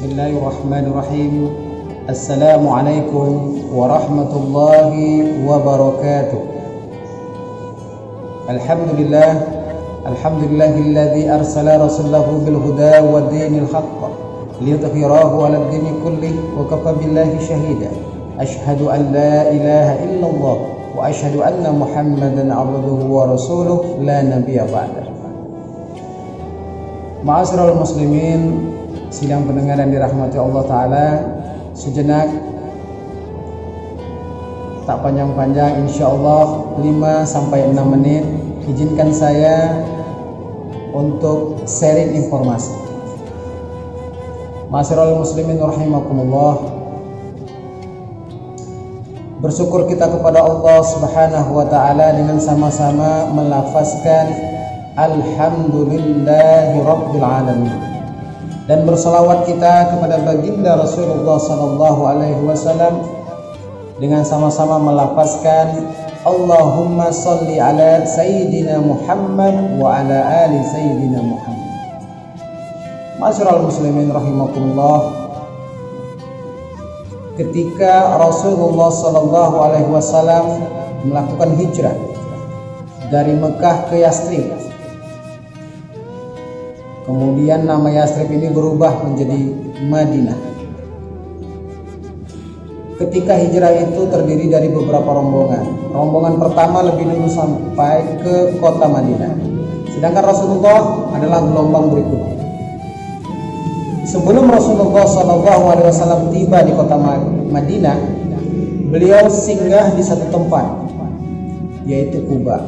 Bismillahirrahmanirrahim. Assalamualaikum warahmatullahi wabarakatuh. Alhamdulillahilladzi arsala rasulahu bil huda wa dinil haqq liyudhhirahu 'alad dini kullih wa kafa billahi shahida. Asyhadu an la ilaha illallah wa asyhadu anna Muhammadan 'abduhu wa rasuluh la nabiyya ba'dah. Ma'asyiral muslimin, sidang pendengar yang dirahmati Allah Ta'ala, sejenak tak panjang-panjang, insyaallah 5-6 menit izinkan saya untuk sharing informasi. Ma'asyiral muslimin rahimakumullah, bersyukur kita kepada Allah Subhanahu wa Ta'ala dengan sama-sama melafazkan alhamdulillahi rabbil alamin, dan bersalawat kita kepada baginda Rasulullah sallallahu alaihi wasallam dengan sama-sama melafazkan Allahumma sholli ala sayyidina Muhammad wa ala ali sayyidina Muhammad. Ma'asyiral muslimin rahimakumullah, ketika Rasulullah sallallahu alaihi wasallam melakukan hijrah dari Mekah ke Yastrib, kemudian nama Yastrib ini berubah menjadi Madinah. Ketika hijrah itu terdiri dari beberapa rombongan. Rombongan pertama lebih dulu sampai ke kota Madinah, sedangkan Rasulullah adalah gelombang berikutnya. Sebelum Rasulullah SAW tiba di kota Madinah, beliau singgah di satu tempat, yaitu Quba.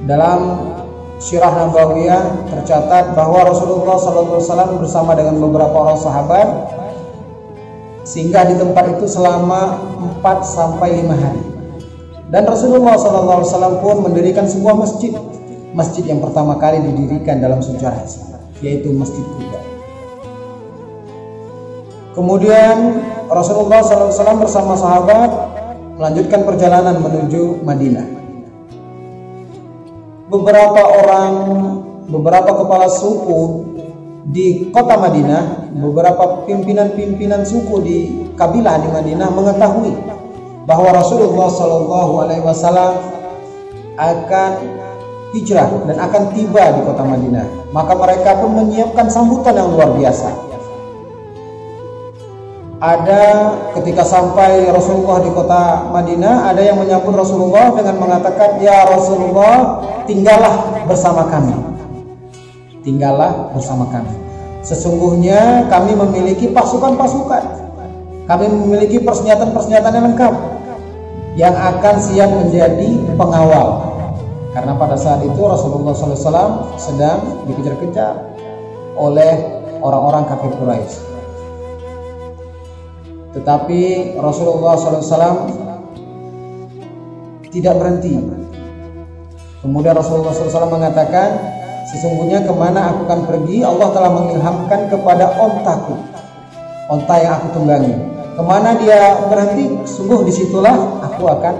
Dalam Sirah Nabawiyah tercatat bahwa Rasulullah SAW bersama dengan beberapa orang sahabat singgah di tempat itu selama 4-5 hari. Dan Rasulullah SAW pun mendirikan sebuah masjid yang pertama kali didirikan dalam sejarah Islam, yaitu Masjid Quba. Kemudian Rasulullah SAW bersama sahabat melanjutkan perjalanan menuju Madinah. Beberapa kepala suku di kota Madinah, beberapa pimpinan suku di kabilah di Madinah mengetahui bahwa Rasulullah SAW akan hijrah dan akan tiba di kota Madinah. Maka mereka pun menyiapkan sambutan yang luar biasa. Ada ketika sampai Rasulullah di kota Madinah, ada yang menyambut Rasulullah dengan mengatakan, "Ya Rasulullah, tinggallah bersama kami. Tinggallah bersama kami. Sesungguhnya kami memiliki pasukan-pasukan. Kami memiliki persenjataan-persenjataan yang lengkap yang akan siap menjadi pengawal." Karena pada saat itu Rasulullah SAW sedang dikejar-kejar oleh orang-orang kafir Quraisy. Tetapi Rasulullah SAW tidak berhenti. Kemudian Rasulullah SAW mengatakan, "Sesungguhnya kemana aku akan pergi, Allah telah mengilhamkan kepada ontaku, onta yang aku tunggangi. Kemana dia berhenti, sungguh disitulah aku akan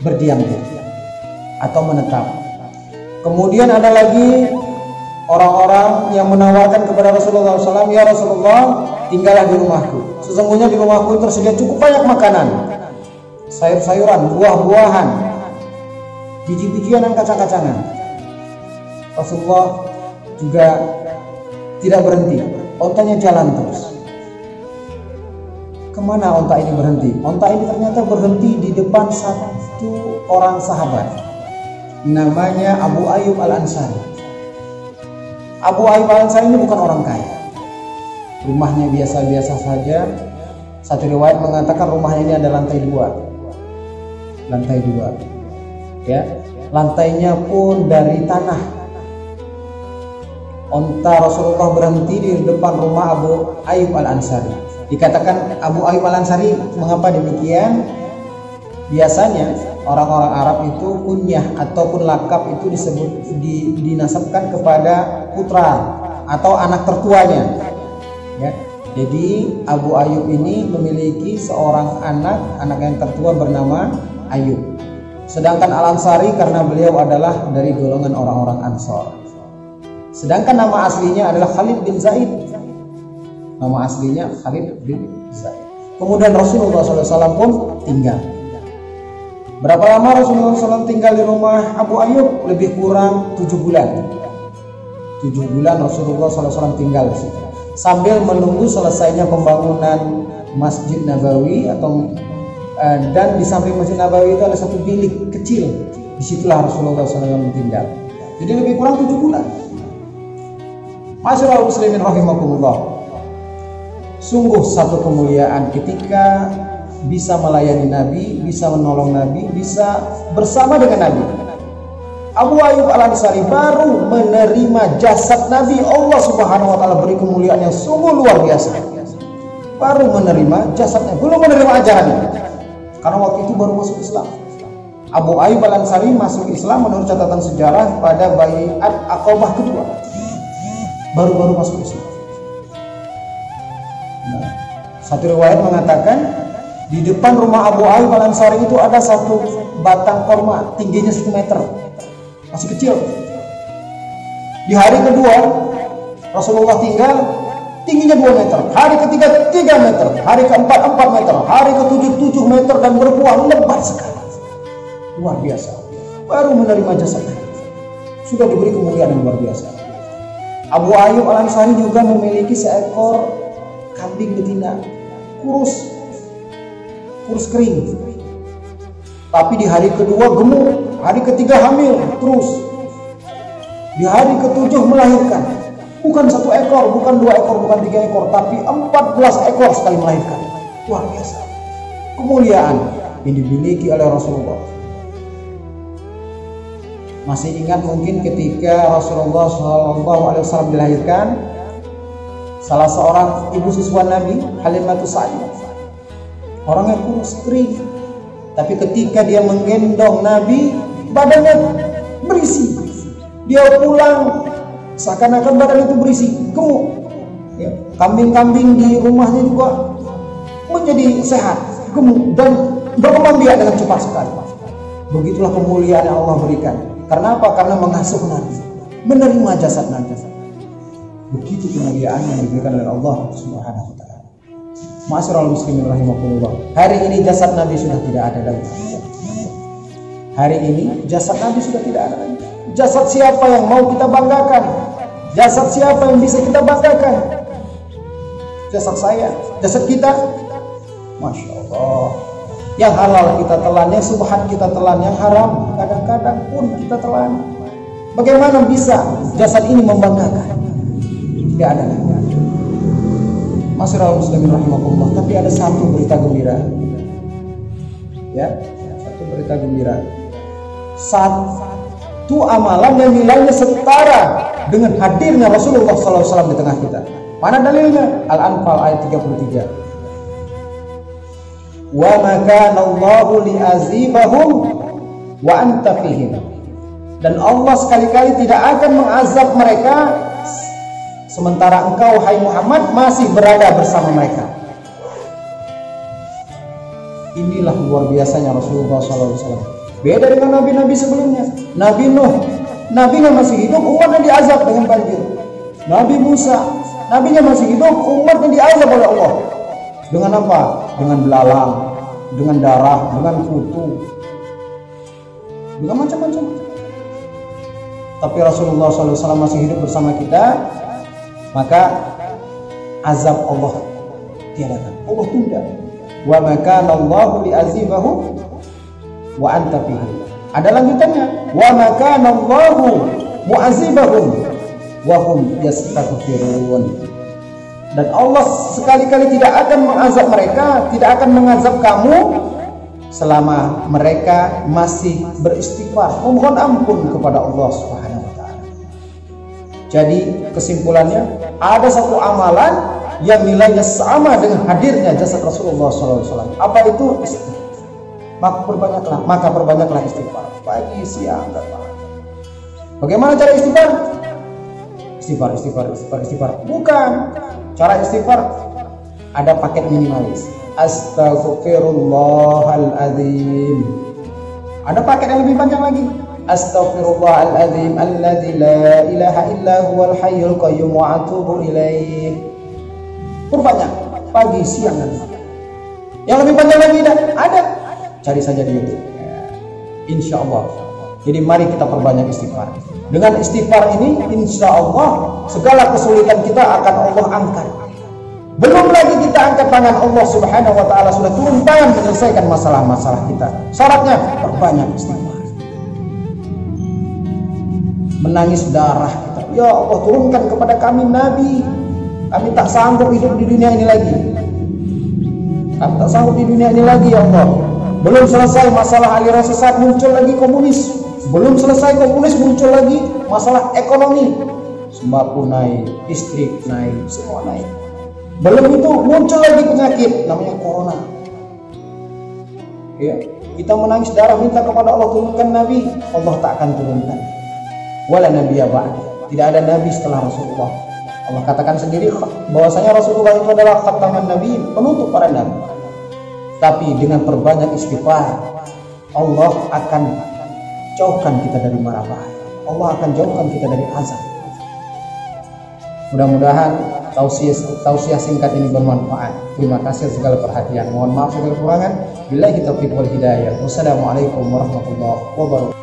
berdiam diri atau menetap." Kemudian ada lagi orang-orang yang menawarkan kepada Rasulullah SAW, "Ya Rasulullah, tinggallah di rumahku. Sesungguhnya di rumahku tersedia cukup banyak makanan, sayur-sayuran, buah-buahan, biji-bijian dan kacang-kacangan." Rasulullah juga tidak berhenti, ontanya jalan terus. Kemana onta ini berhenti? Onta ini ternyata berhenti di depan satu orang sahabat, namanya Abu Ayyub Al-Ansari. Abu Ayyub Al-Ansari ini bukan orang kaya, rumahnya biasa-biasa saja. Satu riwayat mengatakan rumahnya ini ada lantai dua, ya, lantainya pun dari tanah. Onta Rasulullah berhenti di depan rumah Abu Ayyub Al-Ansari. Dikatakan Abu Ayyub Al-Ansari, mengapa demikian? Biasanya orang-orang Arab itu kunyah ataupun lakap itu dinasabkan kepada putra atau anak tertuanya, ya. Jadi Abu Ayyub ini memiliki seorang anak yang tertua bernama Ayyub. Sedangkan Al-Ansari karena beliau adalah dari golongan orang-orang Ansor. Sedangkan nama aslinya adalah Khalid bin Zaid. Nama aslinya Khalid bin Zaid. Kemudian Rasulullah SAW pun tinggal. Berapa lama Rasulullah SAW tinggal di rumah Abu Ayyub? Lebih kurang 7 bulan. 7 bulan Rasulullah SAW tinggal di situ, sambil menunggu selesainya pembangunan Masjid Nabawi dan di samping Masjid Nabawi itu ada satu bilik kecil. Disitulah Rasulullah SAW tinggal. Jadi lebih kurang 7 bulan. Masyaallah muslimin rahimakumullah. Sungguh satu kemuliaan ketika bisa melayani Nabi, bisa menolong Nabi, bisa bersama dengan Nabi. Abu Ayyub Al-Ansari baru menerima jasad Nabi, Allah Subhanahu wa taala beri kemuliaan yang sungguh luar biasa. Baru menerima jasadnya, belum menerima ajarannya. Karena waktu itu baru masuk Islam. Abu Ayyub Al-Ansari masuk Islam menurut catatan sejarah pada Bai'at Aqabah kedua. Baru-baru masuk Islam. Nah, satu riwayat mengatakan di depan rumah Abu Ayyub Al-Ansari itu ada satu batang korma tingginya 1 meter. Masih kecil. Di hari kedua Rasulullah tinggal, tingginya 2 meter. Hari ketiga 3 meter. Hari keempat 4 meter. Hari ketujuh 7 meter dan berbuah lebat sekali. Luar biasa. Baru menerima jasadnya, sudah diberi kemuliaan yang luar biasa. Abu Ayyub Al-Ansari juga memiliki seekor kambing betina, kurus kering. Tapi di hari kedua gemuk, hari ketiga hamil terus. Di hari ketujuh melahirkan. Bukan 1 ekor, bukan 2 ekor, bukan 3 ekor, tapi 14 ekor sekali melahirkan. Luar biasa. Kemuliaan yang dimiliki oleh Rasulullah. Masih ingat mungkin ketika Rasulullah SAW dilahirkan, salah seorang ibu siswa Nabi, Halimatus Sa'diyah, orangnya kurus kering, tapi ketika dia menggendong Nabi, badannya berisi. Dia pulang seakan-akan badan itu berisi, gemuk. Ya, kambing-kambing di rumahnya juga menjadi sehat, gemuk, dan berkembang biak dengan cepat sekali. Begitulah kemuliaan yang Allah berikan. Karena apa? Karena mengasuh Nabi, menerima jasad Nabi. Begitu kemuliaan yang diberikan oleh Allah Subhanahu wa taala. Ma'asyiral muslimin rahimakumullah. Hari ini jasad Nabi sudah tidak ada lagi. Hari ini jasad Nabi sudah tidak ada lagi. Jasad siapa yang mau kita banggakan? Jasad siapa yang bisa kita banggakan? Jasad saya, jasad kita. Masya Allah. Yang halal kita telan, yang subhan kita telan, yang haram kadang-kadang pun kita telan. Bagaimana bisa jasad ini membanggakan? Tidak ada lagi. Masyaallah muslimin rahimakumullah. Tapi ada satu berita gembira. Ya, satu berita gembira. Satu amalan yang nilainya setara dengan hadirnya Rasulullah SAW di tengah kita. Mana dalilnya? Al-Anfal ayat 33. Wa ma kana Allahu li'azibahum wa anta fihim. Dan Allah sekali-kali tidak akan mengazab mereka sementara engkau hai Muhammad masih berada bersama mereka. Inilah luar biasanya Rasulullah SAW. Beda dengan nabi-nabi sebelumnya. Nabi Nuh, nabinya masih hidup, umatnya diazab dengan banjir. Nabi Musa, nabinya masih hidup, umatnya diazab oleh Allah. Dengan apa? Dengan belalang, dengan darah, dengan kutu, dengan macam-macam. Tapi Rasulullah SAW masih hidup bersama kita, maka azab Allah tiadakan, Allah tunda. Wa ma kana Allahu li'azibahum wa anta fihim. Ada lanjutannya, wa ma kana Allahu mu'azibahum wa hum yastaghfirun. Dan Allah sekali-kali tidak akan mengazab mereka, tidak akan mengazab kamu selama mereka masih beristighfar, memohon ampun kepada Allah Subhanahu wa taala. Jadi kesimpulannya, ada satu amalan yang nilainya sama dengan hadirnya jasad Rasulullah SAW. Apa itu? Istighfar. Maka perbanyaklah istighfar pagi, siang, dan malam. Bagaimana cara istighfar? Istighfar. Bukan. Cara istighfar ada paket minimalis. Astaghfirullahaladzim. Ada paket yang lebih panjang lagi. Astaghfirullahaladzim alladzi la ilaha illa huwal hayyul qayyum wa atubu ilaih. Perbanyak pagi, siang, dan malam. Yang lebih banyak lagi ada, cari saja di YouTube. Insya Allah. Jadi mari kita perbanyak istighfar. Dengan istighfar ini, insya Allah segala kesulitan kita akan Allah angkat. Belum lagi kita angkat tangan, Allah Subhanahu wa Ta'ala sudah turun tangan menyelesaikan masalah-masalah kita. Syaratnya perbanyak istighfar. Menangis darah kita, ya Allah turunkan kepada kami Nabi, kami tak sanggup hidup di dunia ini lagi, kami tak sanggup di dunia ini lagi ya Allah. Belum selesai masalah aliran sesat, muncul lagi komunis. Belum selesai komunis, muncul lagi masalah ekonomi, sembako naik, listrik naik, semua naik. Belum itu muncul lagi penyakit namanya corona. Ya, kita menangis darah minta kepada Allah turunkan Nabi, Allah tak akan turunkan. Wala nabiyya ba'di, tidak ada nabi setelah Rasulullah. Allah katakan sendiri bahwasanya Rasulullah itu adalah khataman nabi, penutup para nabi. Tapi dengan perbanyak istighfar, Allah akan jauhkan kita dari mara bahaya. Allah akan jauhkan kita dari azab. Mudah-mudahan tausiah singkat ini bermanfaat. Terima kasih segala perhatian. Mohon maaf segala kekurangan. Billahi taufiq wal hidayah. Wassalamualaikum warahmatullahi wabarakatuh.